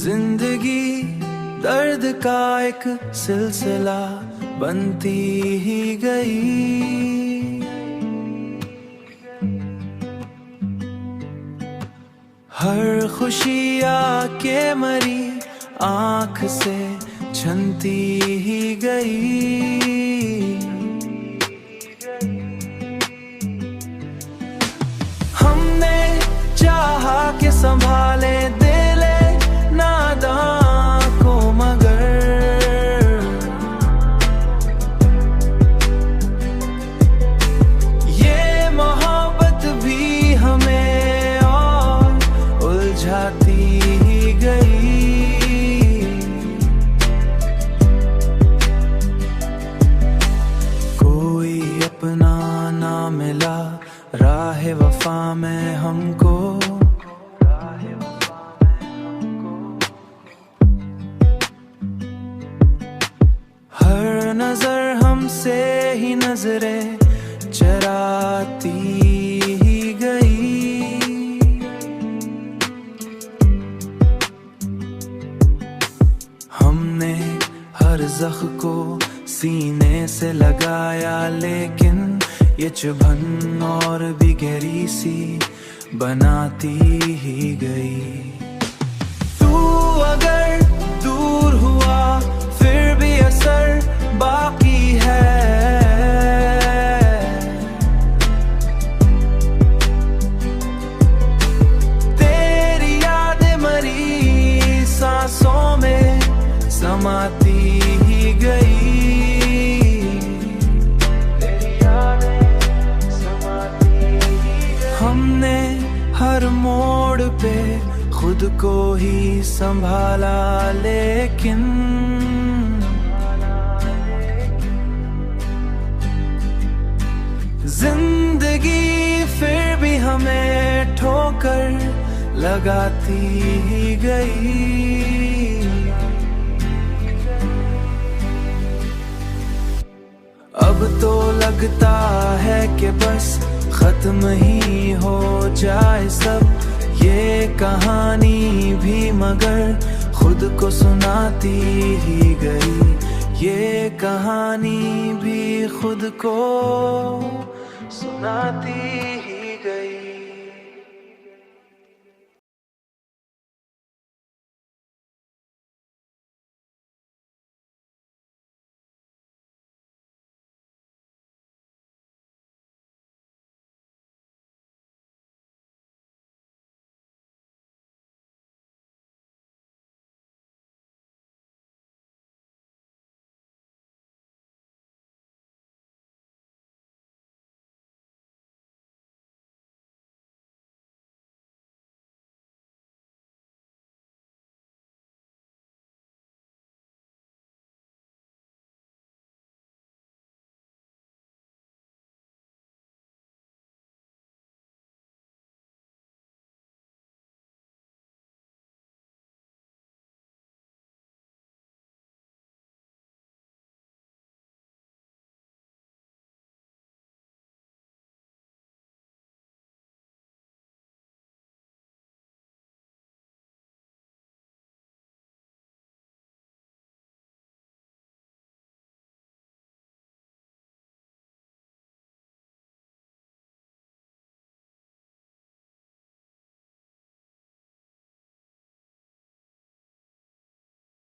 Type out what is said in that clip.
जिंदगी दर्द का एक सिलसिला बनती ही गई। हर खुशी आके मरी आँख से छनती ही गई। हमने चाहा कि संभाले दिले नादां को, मगर ये मोहब्बत भी हमें और उलझाती ही गई। कोई अपना ना मिला राह वफा में हमको, हर नजर हमसे ही नजरें चराती ही गई। हमने हर जख्म को सीने से लगाया, लेकिन ये चुभन और भी गहरी सी बनाती ही गई। तू अगर दूर हुआ फिर भी असर बाकी है। तेरी यादें मरी सांसों में समाती ही गई। हमने हर मोड़ पे खुद को ही संभाला, लेकिन जिंदगी फिर भी हमें ठोकर लगाती ही गई। अब तो लगता है कि बस खत्म ही हो जाए सब ये कहानी भी, मगर खुद को सुनाती ही गई। ये कहानी भी खुद को सुनाती